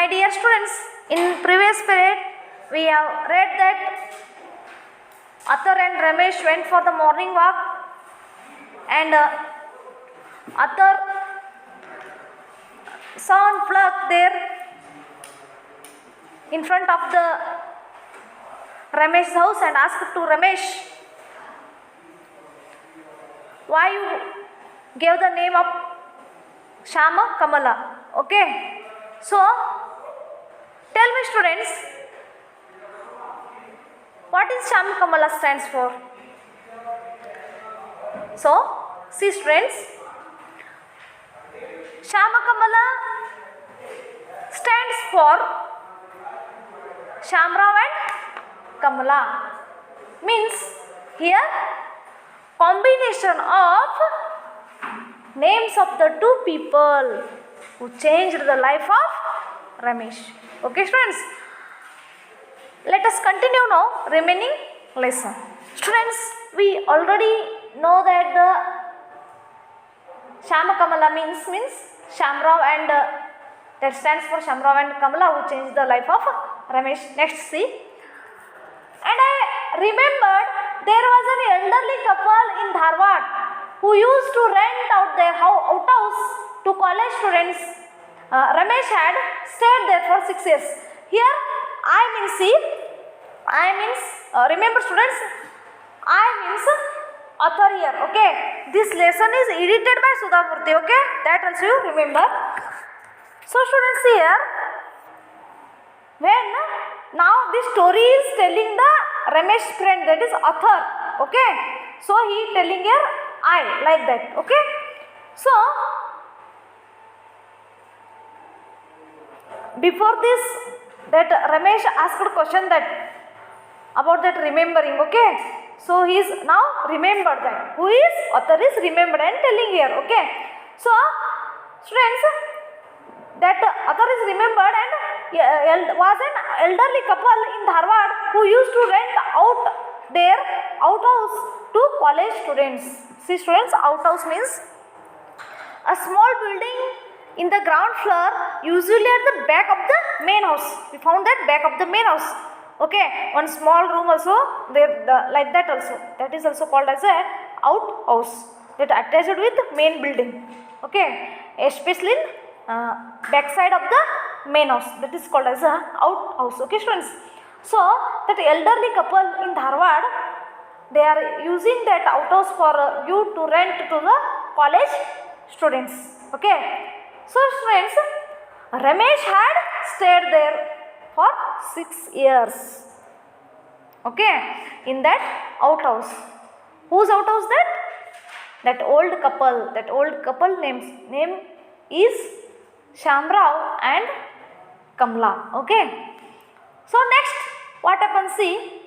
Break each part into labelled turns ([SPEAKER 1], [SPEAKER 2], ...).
[SPEAKER 1] My dear students, in previous period we have read that Athar and Ramesh went for the morning walk, and Athar saw one plug there in front of the Ramesh's house and asked to Ramesh, why you gave the name of Shama Kamala? Okay, so tell me students, what is Shama Kamala stands for? So see students, Shama Kamala stands for Shamrao and Kamala, means here combination of names of the two people who changed the life of Ramesh. Okay students, let us continue now remaining lesson. Students, we already know that the Shama Kamala means Shamrao, and that stands for Shamrao and Kamala who changed the life of Ramesh. Next see, and I remembered there was an elderly couple in Dharwad who used to rent out their outhouse to college students. Ramesh had stayed there for 6 years. Here I means see, remember students, I means author here. Okay, this lesson is edited by Sudhamurthy. Okay, that also you remember. So students, here when now this story is telling the Ramesh friend, that is author. Okay, so he telling here I, like that. Okay, so before this, that Ramesh asked question that about that remembering. Okay, so he is now remembered that, who is author is remembered and telling here. Okay, so students, that author is remembered and was an elderly couple in Dharwad who used to rent out their outhouse to college students. See students, outhouse means a small building in the ground floor, usually at the back of the main house. We found that back of the main house. Okay, one small room also there, like that also. That is also called as a outhouse, that attached with main building. Okay, especially in backside of the main house, that is called as a outhouse. Okay students, so that elderly couple in Dharwad, they are using that outhouse for you to rent to the college students. Okay, so students, Ramesh had stayed there for 6 years. Okay, in that outhouse. Whose outhouse that? That old couple. That old couple name is Shamrao and Kamala. Okay, so next what happens, see,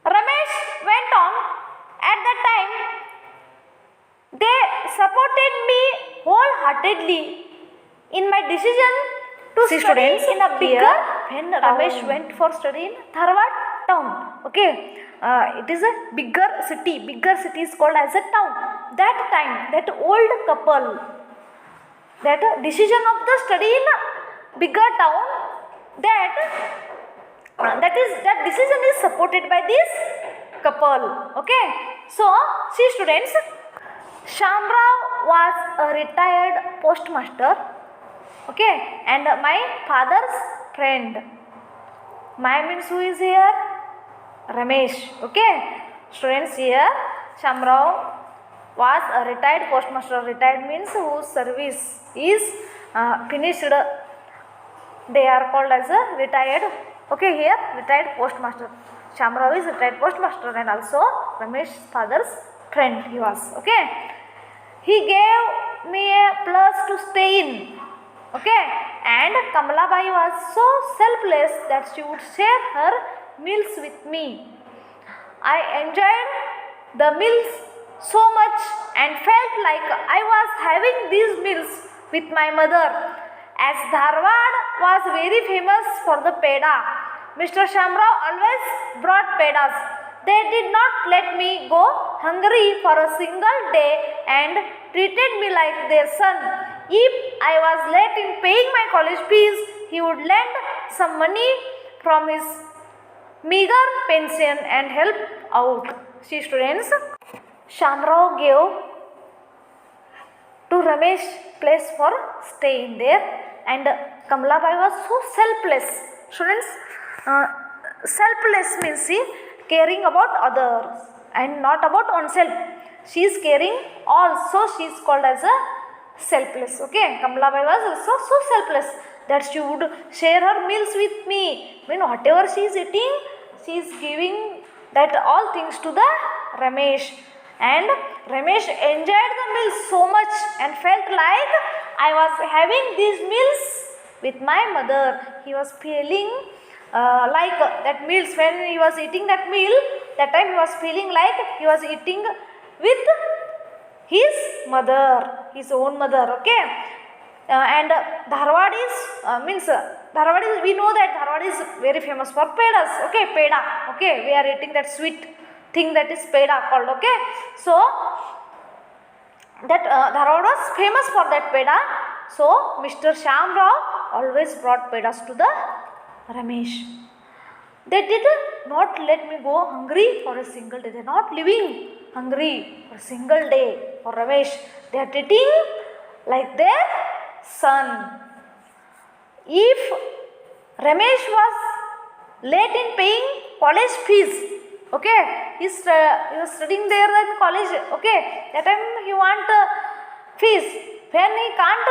[SPEAKER 1] Ramesh went on. At that time they supported me wholeheartedly in my decision to
[SPEAKER 2] See
[SPEAKER 1] study
[SPEAKER 2] students,
[SPEAKER 1] in a bigger
[SPEAKER 2] when
[SPEAKER 1] Ramesh
[SPEAKER 2] Ramesh
[SPEAKER 1] went for study in Dharwad town. Okay, it is a bigger city. Bigger city is called as a town. That time, that old couple, that decision of the study in a bigger town, that decision is supported by this couple. Okay, so see students, Shamrao was a retired postmaster. Okay, and my father's friend. My means who is here? Ramesh. Okay, students, here Shamrao was a retired postmaster. Retired means whose service is finished. They are called as a retired. Okay, here retired postmaster. Shamrao is retired postmaster and also Ramesh's father's friend he was. Okay, he gave me a place to stay in. Okay, and Kamala Bai was so selfless that she would share her meals with me. I enjoyed the meals so much and felt like I was having these meals with my mother. As Dharwad was very famous for the peda, Mr. Shamrao always brought pedas. They did not let me go hungry for a single day and treated me like their son. if I was late in paying my college fees, he would lend some money from his meager pension and help out. See students, Shamrao gave to Ramesh place for staying there, and Kamalabai was so selfless. Students, selfless means see caring about others and not about oneself. She is caring also, she is called as a selfless. Okay, Kamalabai was also so selfless that she would share her meals with me. When whatever she is eating, she is giving that all things to the Ramesh. And Ramesh enjoyed the meal so much and felt like I was having these meals with my mother. He was feeling like that meals, when he was eating that meal, that time he was feeling like he was eating with his mother, his own mother. Okay, and Dharwad is Dharwad is, we know that Dharwad is very famous for pedas. Okay, peda. Okay, we are eating that sweet thing that is peda called. Okay, so that Dharwad was famous for that peda. So Mr. Shamrao always brought pedas to the Ramesh. They did not let me go hungry for a single day. They are not living hungry for a single day for Ramesh. They are treating like their son. If Ramesh was late in paying college fees, okay, he was studying there in college, okay, that time he want fees. When he can't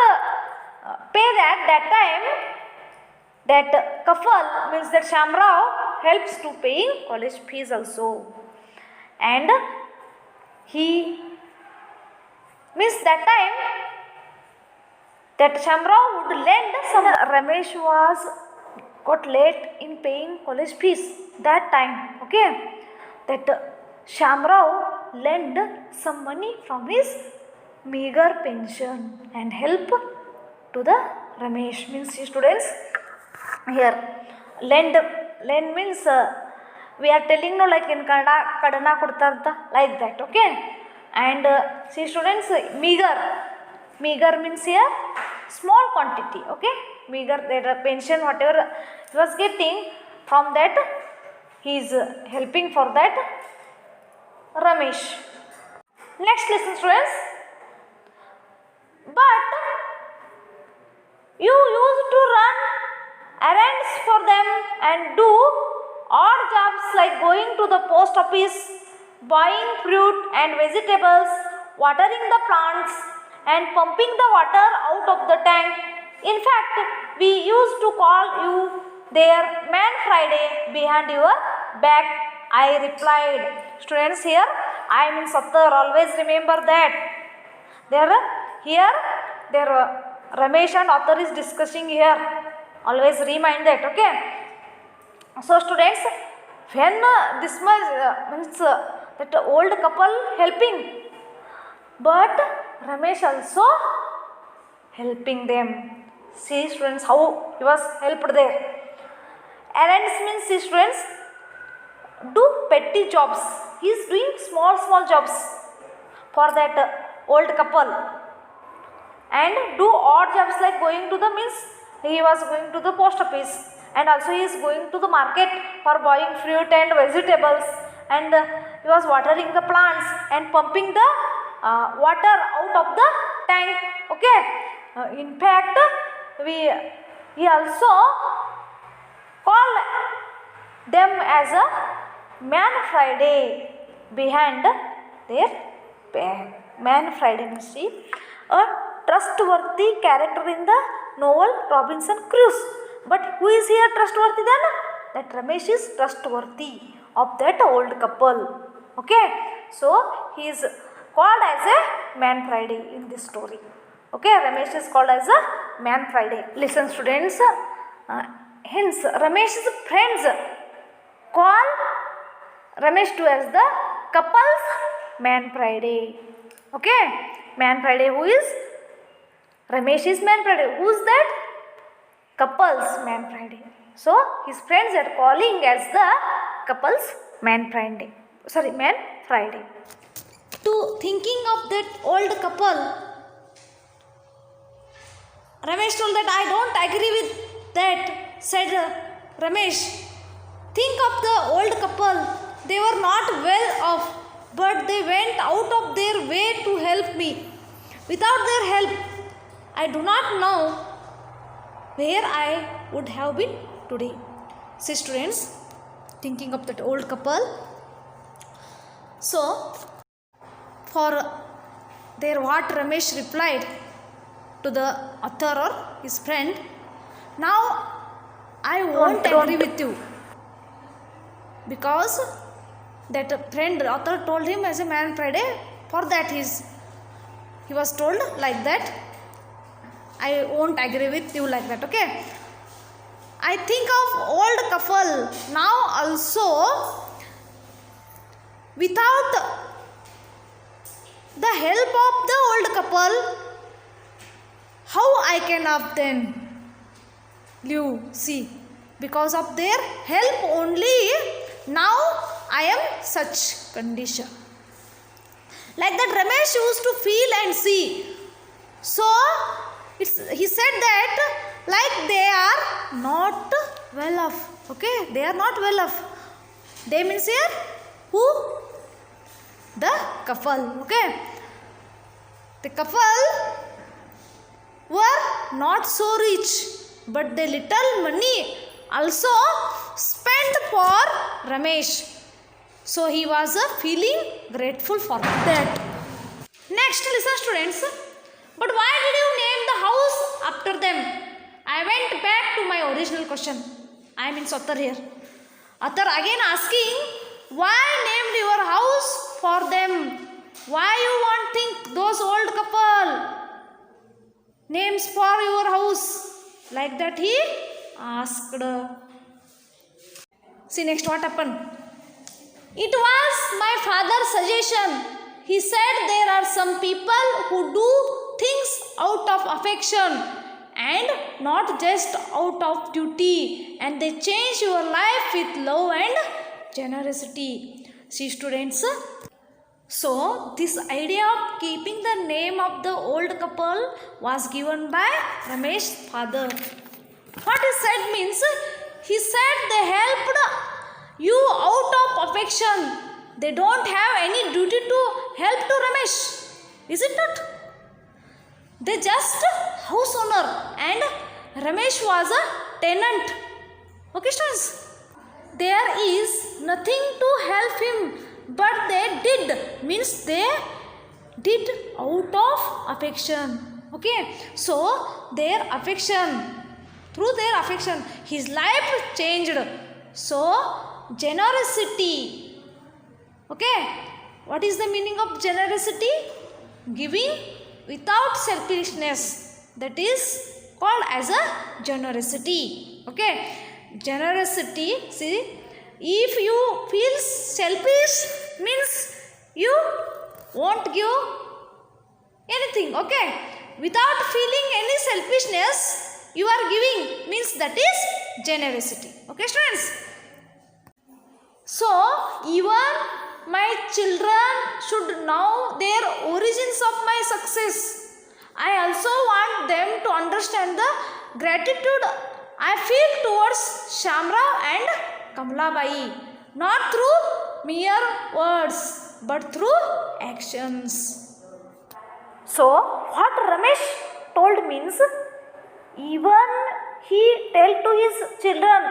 [SPEAKER 1] pay that time, that couple means that Shamrao helps to paying college fees also. And he means that time that Shamrao would lend some. Ramesh was got late in paying college fees that time. Okay, that Shamrao lend some money from his meager pension and help to the Ramesh. Means students, here lend means we are telling no, like in Kannada kadana kodtanta, like that. Okay, and see students, meager means here small quantity. Okay, meager, that pension whatever he was getting, from that he is helping for that Ramesh. Next lesson students, but you used to run errands for them and do odd jobs like going to the post office, buying fruit and vegetables, watering the plants and pumping the water out of the tank. In fact, we used to call you there Man Friday behind your back, I replied. Students, here I mean Sattar, always remember that. Here Ramesh and author is discussing here. Always remind that. Okay. So students, when this much means that old couple helping, but Ramesh also helping them. See students, how he was helped there. Errands means, see students, do petty jobs. He is doing small jobs for that old couple, and do odd jobs like going to the means he was going to the post office, and also he is going to the market for buying fruit and vegetables, and he was watering the plants and pumping the water out of the tank. Okay, in fact he also called them as a Man Friday behind their back. Man Friday means, see, a trustworthy character in the novel Robinson Crusoe. But who is here trustworthy then? That Ramesh is trustworthy of that old couple. Okay, so he is called as a Man Friday in this story. Okay, Ramesh is called as a Man Friday. Listen students, hence Ramesh's friends call Ramesh too as the couple's Man Friday. Okay, Man Friday, who is? Ramesh is Man Friday. Who is that? Couple's Man Friday. So his friends are calling as the couple's Man Friday. Sorry, Man Friday. To thinking of that old couple, Ramesh told that I don't agree with that, said Ramesh. Think of the old couple. They were not well off, but they went out of their way to help me. Without their help, I do not know where I would have been today. See, students, thinking of that old couple. So, for their what Ramesh replied to the author or his friend, now I won't agree with you, because that friend author told him as a man Friday, for that he was told like that, I won't agree with you like that. Okay, I think of old couple now also, without the help of the old couple, how I can have then live. See, because of their help only now I am such condition. Like that Ramesh used to feel and see. So he said that like they are not well off. Okay, they are not well off. They means here who? The couple. Okay, the couple were not so rich, but the little money also spent for Ramesh. So he was feeling grateful for that. Next, listen students. But why did you name the house after them? I went back to my original question. I mean author here. Author again asking, why named your house for them? Why you want think those old couple names for your house? Like that he asked. See next what happened. It was my father's suggestion. He said there are some people who do things out of affection and not just out of duty, and they change your life with love and generosity. See students, so this idea of keeping the name of the old couple was given by Ramesh's father. What he said means, he said they helped you out of affection. They don't have any duty to help to Ramesh. Is it not? They just house owner and Ramesh was a tenant. Okay students? There is nothing to help him, but they did. Means they did out of affection. Okay? So their affection, through their affection, his life changed. So generosity. Okay, what is the meaning of generosity? Giving without selfishness. That is called as a generosity. Okay, generosity. See, if you feel selfish, means you won't give anything. Okay, without feeling any selfishness, you are giving, means that is generosity. Okay, students. So even my children should know their origins of my success. I also want them to understand the gratitude I feel towards Shamrao and Kamlabai, not through mere words but through actions. So what Ramesh told means, even he tell to his children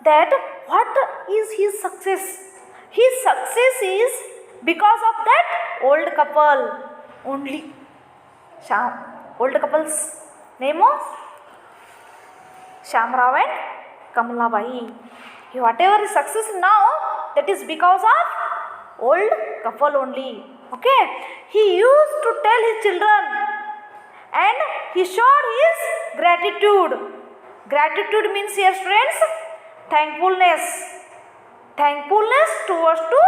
[SPEAKER 1] that what is his success. His success is because of that old couple only. Old couple's name was Shamrao and Kamlabai. Whatever is success now, that is because of old couple only. Okay, he used to tell his children and he showed his gratitude. Gratitude means here students, thankfulness. Thankfulness towards to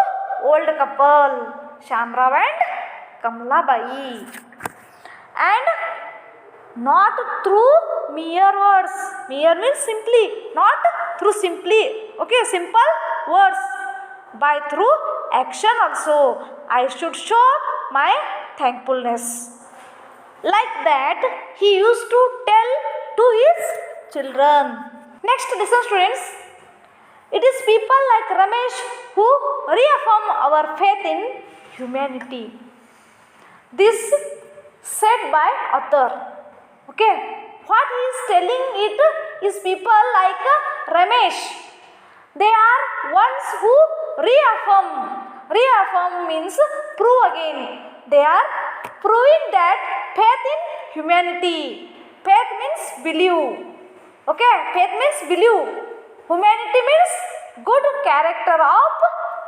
[SPEAKER 1] old couple Shamrao and Kamlabai, and not through mere words. Mere means simply, not through simply, okay, simple words, by through action also I should show my thankfulness. Like that he used to tell to his children. Next, listen students. It is people like Ramesh who reaffirm our faith in humanity. This said by author. Okay. What he is telling it is people like Ramesh. They are ones who reaffirm. Reaffirm means prove again. They are proving that faith in humanity. Faith means believe. Okay, faith means believe. Humanity means good character of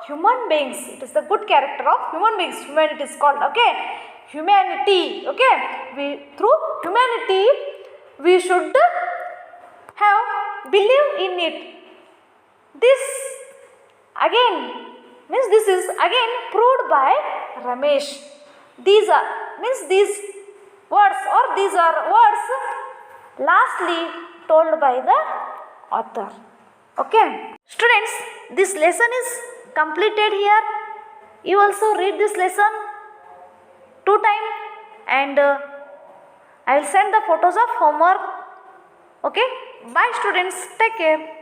[SPEAKER 1] human beings. It is the good character of human beings. Humanity is called. Okay, humanity. Okay, through humanity we should have believe in it. This again means this is again proved by Ramesh. These are these words or these are words lastly told by the author. Okay. Students, this lesson is completed here. You also read this lesson 2 times and I will send the photos of homework. Okay. Bye students. Take care.